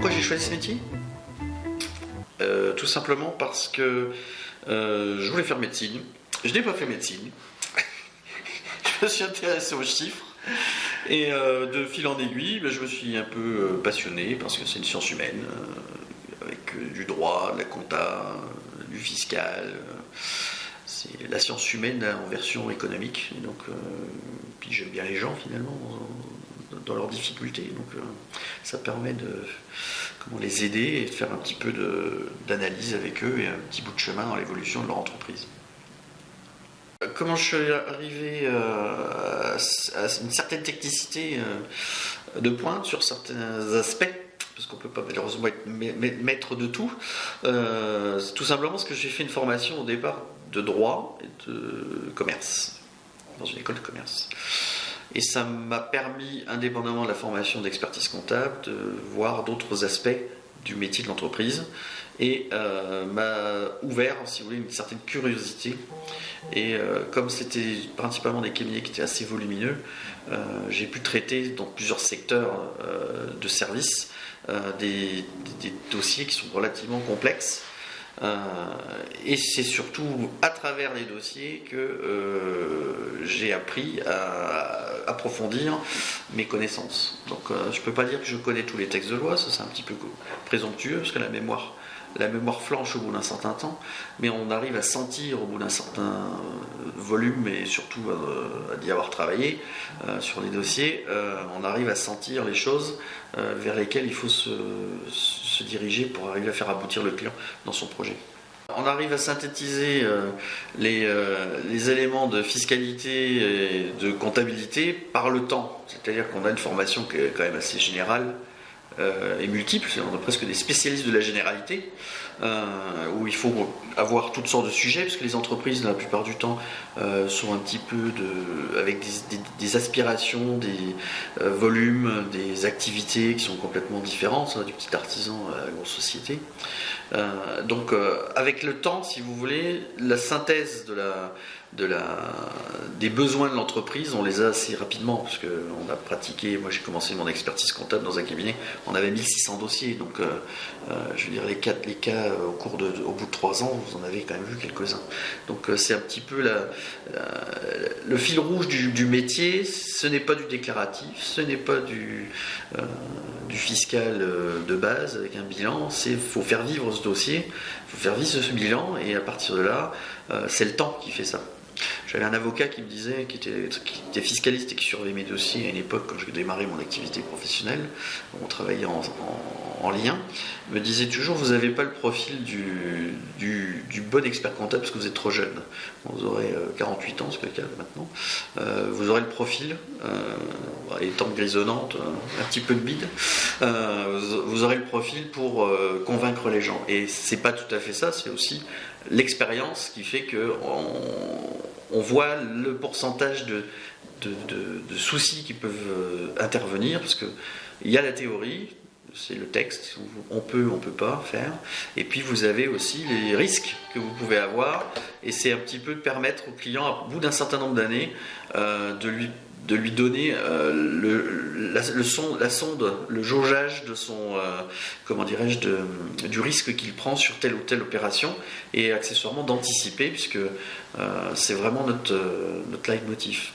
Pourquoi j'ai choisi ce métier? Tout simplement parce que je voulais faire médecine. Je n'ai pas fait médecine. Je me suis intéressé aux chiffres. Et de fil en aiguille, je me suis un peu passionné parce que c'est une science humaine, avec du droit, de la compta, du fiscal. C'est la science humaine en version économique. Et donc, puis j'aime bien les gens finalement dans leurs difficultés. Donc ça permet de les aider et de faire un petit peu d'analyse avec eux et un petit bout de chemin dans l'évolution de leur entreprise. Comment je suis arrivé à une certaine technicité de pointe sur certains aspects, parce qu'on ne peut pas malheureusement être maître de tout, c'est tout simplement parce que j'ai fait une formation au départ de droit et de commerce, dans une école de commerce. Et ça m'a permis, indépendamment de la formation d'expertise comptable, de voir d'autres aspects du métier de l'entreprise et m'a ouvert, si vous voulez, une certaine curiosité. Et comme c'était principalement des cabinets qui étaient assez volumineux, j'ai pu traiter dans plusieurs secteurs de services des dossiers qui sont relativement complexes. Et c'est surtout à travers les dossiers que j'ai appris à approfondir mes connaissances. Donc je ne peux pas dire que je connais tous les textes de loi, ça c'est un petit peu présomptueux, parce que la mémoire flanche au bout d'un certain temps, mais on arrive à sentir au bout d'un certain volume, et surtout d'y avoir travaillé sur les dossiers, on arrive à sentir les choses vers lesquelles il faut se diriger pour arriver à faire aboutir le client dans son projet. On arrive à synthétiser les éléments de fiscalité et de comptabilité par le temps, c'est-à-dire qu'on a une formation qui est quand même assez générale et multiple, on a presque des spécialistes de la généralité, où il faut avoir toutes sortes de sujets, parce que les entreprises, la plupart du temps, sont un petit peu avec des aspirations, des volumes, des activités qui sont complètement différentes, ça va du petit artisan à la grosse société. Donc avec le temps, si vous voulez, la synthèse des besoins de l'entreprise, on les a assez rapidement, parce qu'on a pratiqué, moi j'ai commencé mon expertise comptable dans un cabinet, on avait 1600 dossiers, donc je veux dire les cas au bout de 3 ans, vous en avez quand même vu quelques-uns. Donc c'est un petit peu le fil rouge du métier, ce n'est pas du déclaratif, ce n'est pas du fiscal de base avec un bilan, il faut faire vivre ce dossier, il faut faire vivre ce bilan, et à partir de là, c'est le temps qui fait ça. J'avais un avocat qui me disait, qui était fiscaliste et qui surveillait mes dossiers à une époque quand j'ai démarré mon activité professionnelle, on travaillait en lien, me disait toujours: vous n'avez pas le profil du bon expert comptable parce que vous êtes trop jeune. Vous aurez 48 ans, c'est le cas maintenant. Vous aurez le profil, les tempes grisonnantes, un petit peu de bide. Vous aurez le profil pour convaincre les gens. Et c'est pas tout à fait ça, c'est aussi l'expérience qui fait qu'on voit le pourcentage de soucis qui peuvent intervenir, parce qu'il y a la théorie, c'est le texte, on peut pas faire, et puis vous avez aussi les risques que vous pouvez avoir, et c'est un petit peu de permettre au client, au bout d'un certain nombre d'années, de lui donner la sonde, le jaugeage de son, du risque qu'il prend sur telle ou telle opération, et accessoirement d'anticiper, puisque c'est vraiment notre leitmotiv.